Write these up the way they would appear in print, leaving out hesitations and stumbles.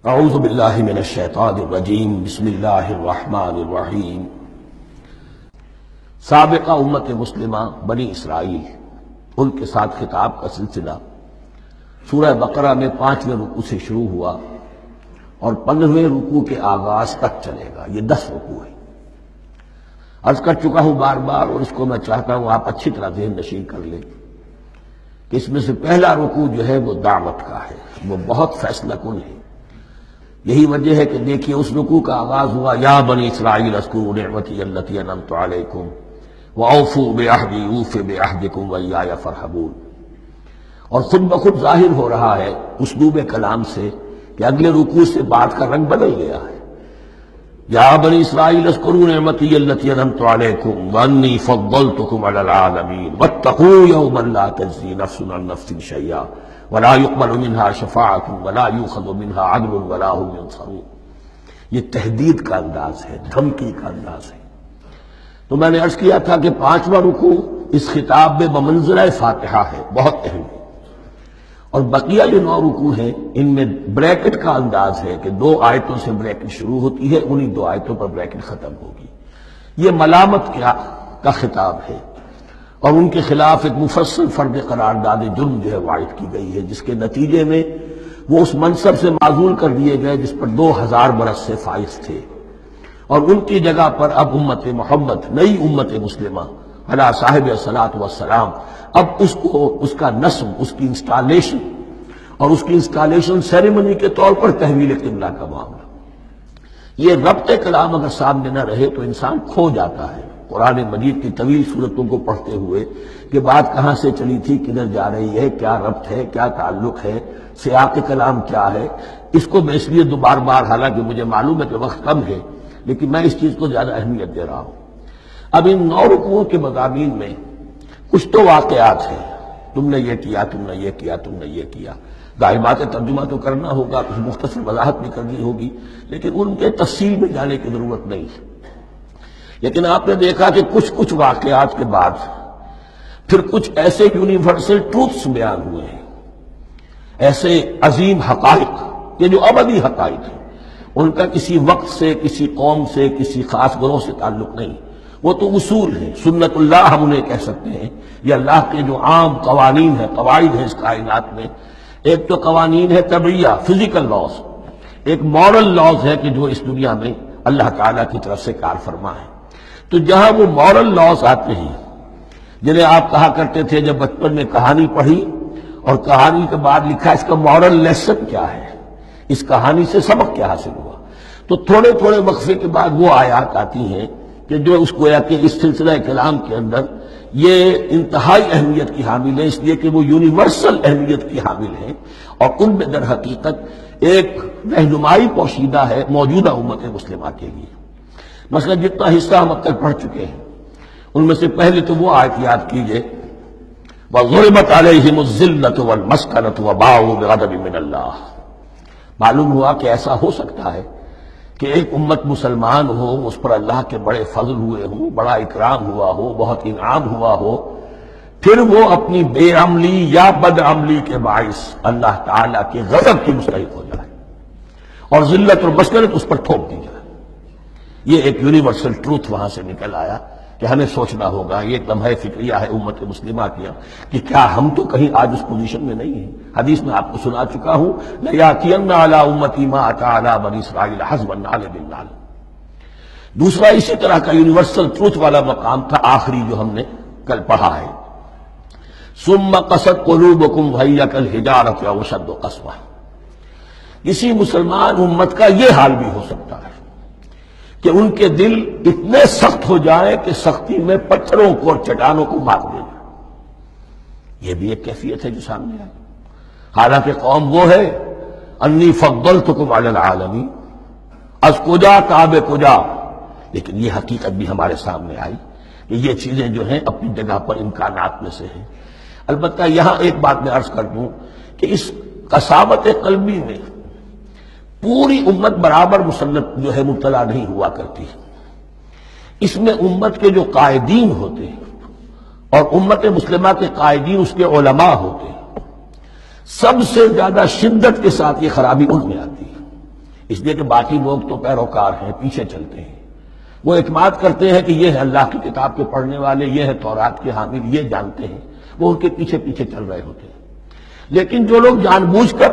اعوذ باللہ من الشیطان الرجیم بسم اللہ الرحمن الرحیم۔ سابقہ امت مسلمہ بنی اسرائیل، ان کے ساتھ خطاب کا سلسلہ سورہ بقرہ میں 5ویں رکوع سے شروع ہوا اور 15ویں رکوع کے آغاز تک چلے گا۔ یہ 10 رکوع ہے۔ عرض کر چکا ہوں بار بار، اور اس کو میں چاہتا ہوں آپ اچھی طرح ذہن نشین کر لیں کہ اس میں سے پہلا رکوع جو ہے وہ دعوت کا ہے، وہ بہت فیصلہ کن ہے۔ یہی وجہ ہے کہ دیکھیے اس رکوع کا آغاز ہوا یا بنی اسرائیل اذکروا نعمتی التی انعمت علیکم واوفوا بعہدی اوف بعہدکم وایای فارہبون، اور خود بخود ظاہر ہو رہا ہے اسلوب کلام سے کہ اگلے رکوع سے بات کا رنگ بدل گیا ہے۔ یا بنی اسرائیل اذکروا نعمتی التی انعمت علیکم وانی فضلتکم علی العالمین واتقوا یوما لا تجزی نفس عن نفس شیئا ولا يقبل منها شفاعة ولا يؤخذ منها عدل ولا هم ينصرون۔ یہ تہدید کا انداز ہے، دھمکی کا انداز ہے۔ تو میں نے عرض کیا تھا کہ 5واں رکوع اس خطاب میں بمنزلہ فاتحہ ہے، بہت اہم ہے، اور بقیہ جو 9 رکوع ہیں ان میں بریکٹ کا انداز ہے کہ 2 آیتوں سے بریکٹ شروع ہوتی ہے، انہی 2 آیتوں پر بریکٹ ختم ہوگی۔ یہ ملامت کا خطاب ہے، اور ان کے خلاف ایک مفصل فرد قرارداد جرم جو ہے وارد کی گئی ہے، جس کے نتیجے میں وہ اس منصب سے معزول کر دیے گئے جس پر 2000 برس سے فائز تھے، اور ان کی جگہ پر اب امت محمد، نئی امت مسلمہ علی صاحب الصلاۃ والسلام، اب اس کا نصب، اس کی انسٹالیشن، اور اس کی انسٹالیشن سیریمنی کے طور پر تحویل قبلہ کا معاملہ۔ یہ ربط کلام اگر سامنے نہ رہے تو انسان کھو جاتا ہے قرآن مجید کی طویل صورتوں کو پڑھتے ہوئے کہ بات کہاں سے چلی تھی، کدھر جا رہی ہے، کیا ربط ہے، کیا تعلق ہے، سیاق کلام کیا ہے۔ اس کو میں اس لیے بار بار، حالانکہ مجھے معلوم ہے کہ وقت کم ہے، لیکن میں اس چیز کو زیادہ اہمیت دے رہا ہوں۔ اب ان 9 رکوعوں کے مضامین میں کچھ تو واقعات ہیں، تم نے یہ کیا، تم نے یہ کیا، تم نے یہ کیا، ظاہر بات ہے ترجمہ تو کرنا ہوگا، کچھ مختصر وضاحت بھی کرنی ہوگی، لیکن ان کے تفصیل میں جانے کی ضرورت نہیں ہے۔ لیکن آپ نے دیکھا کہ کچھ واقعات کے بعد پھر کچھ ایسے یونیورسل ٹروتھس بیان ہوئے ہیں، ایسے عظیم حقائق کہ جو ابدی حقائق ہیں، ان کا کسی وقت سے، کسی قوم سے، کسی خاص گروہ سے تعلق نہیں، وہ تو اصول ہیں، سنت اللہ ہم انہیں کہہ سکتے ہیں، یہ اللہ کے جو عام قوانین ہیں، قواعد ہیں اس کائنات میں۔ ایک تو قوانین ہے طبعیہ، فزیکل لاز، ایک مورل لاز ہے کہ جو اس دنیا میں اللہ تعالیٰ کی طرف سے کار فرما ہے۔ تو جہاں وہ مورل لاز آتے ہیں، جنہیں آپ کہا کرتے تھے جب بچپن میں کہانی پڑھی اور کہانی کے بعد لکھا اس کا مورل لیسن کیا ہے، اس کہانی سے سبق کیا حاصل ہوا، تو تھوڑے تھوڑے وقفے کے بعد وہ آیات آتی ہیں کہ جو اس کو کہ اس سلسلہ کلام کے اندر یہ انتہائی اہمیت کی حامل ہے، اس لیے کہ وہ یونیورسل اہمیت کی حامل ہیں، اور ان میں در حقیقت ایک رہنمائی پوشیدہ ہے موجودہ امت مسلمہ کے لیے۔ مثلا جتنا حصہ ہم اب تک پڑھ چکے ہیں ان میں سے پہلے تو وہ آیت یاد کیجئے وَضُرِبَتْ عَلَيْهِمُ الذِّلَّةُ وَالْمَسْكَنَةُ وَبَاءُوا بِغَضَبٍ مِّنَ اللَّهِ۔ معلوم ہوا کہ ایسا ہو سکتا ہے کہ ایک امت مسلمان ہو، اس پر اللہ کے بڑے فضل ہوئے ہوں، بڑا اکرام ہوا ہو، بہت انعام ہوا ہو، پھر وہ اپنی بے عملی یا بد عملی کے باعث اللہ تعالیٰ کے غضب کی مستحق ہو جائے اور ذلت اور مسکنت اس پر تھوپ دی جائے۔ یہ ایک یونیورسل ٹروتھ وہاں سے نکل آیا کہ ہمیں سوچنا ہوگا، یہ ایک لمحہ فکریہ ہے امت مسلمہ کیا کہ کیا ہم تو کہیں آج اس پوزیشن میں نہیں ہیں۔ حدیث میں آپ کو سنا چکا ہوں لَيَأْتِيَنَّ عَلَىٰ أُمَّتِي مَا أَتَىٰ عَلَىٰ بَنِي إِسْرَائِيلَ حَسْبَ النَّعْلِ بِالنَّعْلِ۔ دوسرا اسی طرح کا یونیورسل ٹروتھ والا مقام تھا آخری جو ہم نے کل پڑھا ہے، ثُمَّ قَسَتْ قُلُوبُكُمْ وَهِيَ كَالْحِجَارَةِ أَوْ أَشَدُّ قَسْوَةً۔ کسی مسلمان امت کا یہ حال بھی ہو سکتا ہے کہ ان کے دل اتنے سخت ہو جائیں کہ سختی میں پتھروں کو اور چٹانوں کو مار دے جائیں۔ یہ بھی ایک کیفیت ہے جو سامنے آئی، حالانکہ قوم وہ ہے انی فضلتکم علی العالمین، از کجا کعب کجا، لیکن یہ حقیقت بھی ہمارے سامنے آئی کہ یہ چیزیں جو ہیں اپنی جگہ پر امکانات میں سے ہیں۔ البتہ یہاں ایک بات میں عرض کر دوں کہ اس قساوت قلبی میں پوری امت برابر مسلط جو ہے مبتلا نہیں ہوا کرتی، اس میں امت کے جو قائدین ہوتے ہیں اور امت مسلمہ کے قائدین اس کے علماء ہوتے ہیں، سب سے زیادہ شدت کے ساتھ یہ خرابی ان میں آتی ہے۔ اس لیے کہ باقی لوگ تو پیروکار ہیں، پیچھے چلتے ہیں، وہ اعتماد کرتے ہیں کہ یہ ہے اللہ کی کتاب کے پڑھنے والے، یہ ہے تورات کے حامل، یہ جانتے ہیں، وہ ان کے پیچھے پیچھے چل رہے ہوتے ہیں۔ لیکن جو لوگ جان بوجھ کر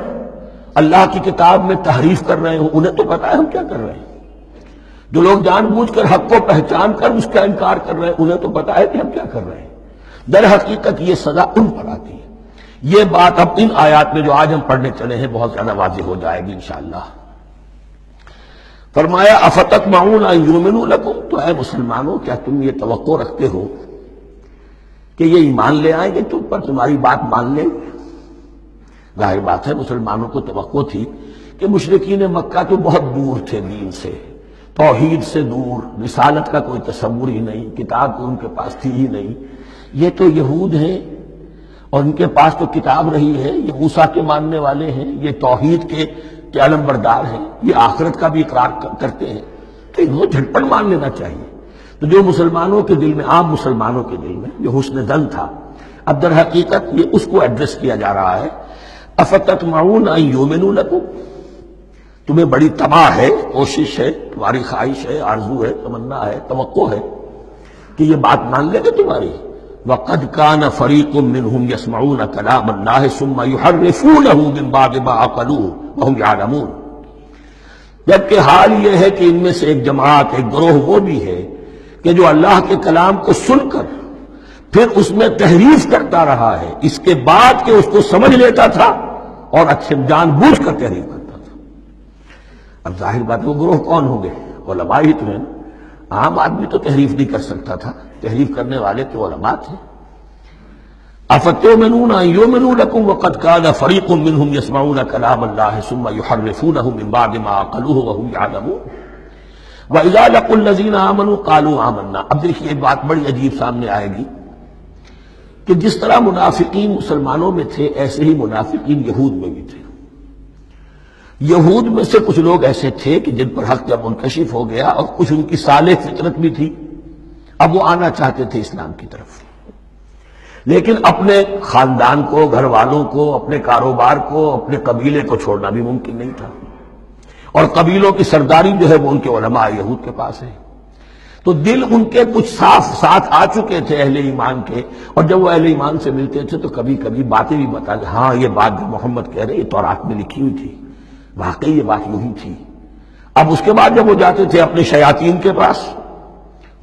اللہ کی کتاب میں تحریف کر رہے ہوں، انہیں تو پتا ہے ہم کیا کر رہے ہیں۔ جو لوگ جان بوجھ کر حق کو پہچان کر اس کا انکار کر رہے ہیں، انہیں تو پتا ہے کہ ہم کیا کر رہے ہیں۔ در حقیقت یہ سزا ان پر آتی ہے۔ یہ بات اب ان آیات میں جو آج ہم پڑھنے چلے ہیں بہت زیادہ واضح ہو جائے گی انشاءاللہ۔ فرمایا افتطمعون ان یؤمنوا لکم، تو اے مسلمانوں کیا تم یہ توقع رکھتے ہو کہ یہ ایمان لے آئیں گے تم پر، تمہاری بات مان لیں گے؟ ظاہر بات ہے مسلمانوں کو توقع تھی کہ مشرکین مکہ تو بہت دور تھے دین سے، توحید سے دور، رسالت کا کوئی تصور ہی نہیں، کتاب تو ان کے پاس تھی ہی نہیں۔ یہ تو یہود ہیں اور ان کے پاس تو کتاب رہی ہے، یہ موسیٰ کے ماننے والے ہیں، یہ توحید کے علم بردار ہیں، یہ آخرت کا بھی اقرار کرتے ہیں، تو انہوں جھٹپٹ مان لینا چاہیے۔ تو جو مسلمانوں کے دل میں، عام مسلمانوں کے دل میں جو حسن ظن تھا، اب در حقیقت یہ اس کو ایڈریس کیا جا رہا ہے۔ افتطمعون ان یؤمنوا لکم، تمہیں بڑی طمع ہے، کوشش ہے، تمہاری خواہش ہے، آرزو ہے، تمنا ہے، توقع ہے کہ یہ بات مان لے گے تمہاری۔ وَقَدْ كَانَ فَرِيقٌ مِّنْهُمْ يَسْمَعُونَ كَلَامَ اللَّهِ ثُمَّ يُحَرِّفُونَهُ مِن بَعْدِ مَا عَقَلُوهُ وَهُمْ يَعْلَمُونَ، جبکہ حال یہ ہے کہ ان میں سے ایک جماعت، ایک گروہ وہ بھی ہے کہ جو اللہ کے کلام کو سن کر پھر اس میں تحریف کرتا رہا ہے، اس کے بعد کہ اس کو سمجھ لیتا تھا اور اچھے جان بوجھ کر تحریف کرتا تھا۔ اب ظاہر بات وہ گروہ کون ہوں گے؟ علماء ہی تو ہیں۔ عام آدمی تو تحریف نہیں کر سکتا تھا، تحریف کرنے والے تو علماء تھے۔ افتؤمنون ان یؤمنوا لکم وقد کان فریق منهم یسمعون کلام اللہ ثم یحرفونہ من بعد ما عقلوہ وهم یعلمون واذا لقوا الذین آمنوا قالوا آمنا۔ اب دیکھیے ایک بات بڑی عجیب سامنے آئے گی کہ جس طرح منافقین مسلمانوں میں تھے، ایسے ہی منافقین یہود میں بھی تھے۔ یہود میں سے کچھ لوگ ایسے تھے کہ جن پر حق جب منکشف ہو گیا، اور کچھ ان کی صالح فطرت بھی تھی، اب وہ آنا چاہتے تھے اسلام کی طرف، لیکن اپنے خاندان کو، گھر والوں کو، اپنے کاروبار کو، اپنے قبیلے کو چھوڑنا بھی ممکن نہیں تھا، اور قبیلوں کی سرداری جو ہے وہ ان کے علماء یہود کے پاس ہے۔ تو دل ان کے کچھ صاف ساتھ آ چکے تھے اہل ایمان کے، اور جب وہ اہل ایمان سے ملتے تھے تو کبھی کبھی باتیں بھی بتا دیں، ہاں یہ بات جو محمد کہہ رہے یہ تورات میں لکھی ہوئی تھی، واقعی یہ بات یوں ہی تھی۔ اب اس کے بعد جب وہ جاتے تھے اپنے شیاطین کے پاس،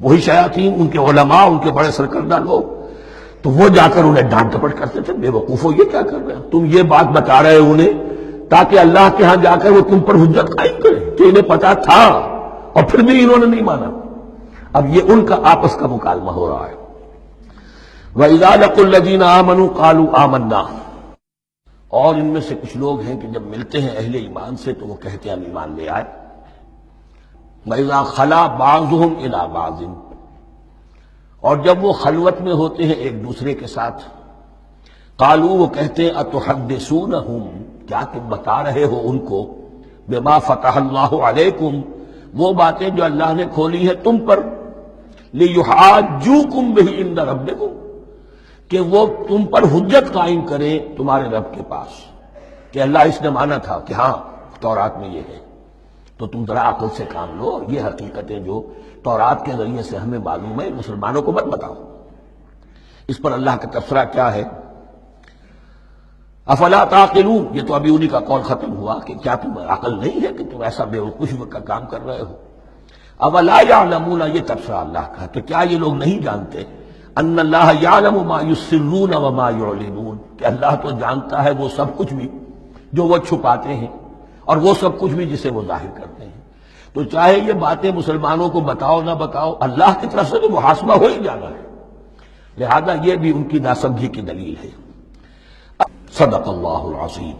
وہی شیاطین ان کے علماء، ان کے بڑے سرکردہ لوگ، تو وہ جا کر انہیں ڈانٹ ڈپٹ کرتے تھے، بے وقوفو یہ کیا کر رہے ہیں تم، یہ بات بتا رہے ہو انہیں تاکہ اللہ کے ہاں جا کر وہ تم پر حجت قائم کرے کہ انہیں پتا تھا اور پھر بھی انہوں نے نہیں مانا۔ اب یہ ان کا آپس کا مکالمہ ہو رہا ہے۔ وَإِذَا لَقُوا الَّذِينَ آمَنُوا قَالُوا آمَنَّا، اور ان میں سے کچھ لوگ ہیں کہ جب ملتے ہیں اہل ایمان سے تو وہ کہتے ہیں ہم ایمان لے آئے۔ وَإِذَا خَلَا بَعْضُهُمْ إِلَىٰ بَعْضٍ، اور جب وہ خلوت میں ہوتے ہیں ایک دوسرے کے ساتھ، قالوا وہ کہتے ہیں أَتُحَدِّثُونَهُمْ، کیا تم بتا رہے ہو ان کو، بِمَا فَتَحَ اللَّهُ عَلَيْكُمْ، وہ باتیں جو اللہ نے کھولی ہے تم پر، لِيُحَاجُّوكُمْ بِهِ عِندَ رَبِّكُمْ، کہ وہ تم پر حجت قائم کرے تمہارے رب کے پاس، کہ اللہ اس نے مانا تھا کہ ہاں تورات میں یہ ہے، تو تم ذرا عقل سے کام لو، اور یہ حقیقتیں جو تورات کے ذریعے سے ہمیں معلوم ہے مسلمانوں کو مت بتاؤ۔ اس پر اللہ کا تبصرہ کیا ہے؟ افلا تعقلون، یہ تو ابھی انہی کا قول ختم ہوا کہ کیا تم عقل نہیں ہے کہ تم ایسا بے وقوفی کا کام کر رہے ہو؟ اولا یعلمون، یہ تبصرہ اللہ کا، تو کیا یہ لوگ نہیں جانتے ان اللہ یعلم ما یسرون وما یعلنون، کہ اللہ تو جانتا ہے وہ سب کچھ بھی جو وہ چھپاتے ہیں اور وہ سب کچھ بھی جسے وہ ظاہر کرتے ہیں۔ تو چاہے یہ باتیں مسلمانوں کو بتاؤ نہ بتاؤ، اللہ کی طرف سے تو محاسبہ ہو ہی جانا ہے، لہذا یہ بھی ان کی ناسمجھی کی دلیل ہے۔ صدق اللہ العظیم۔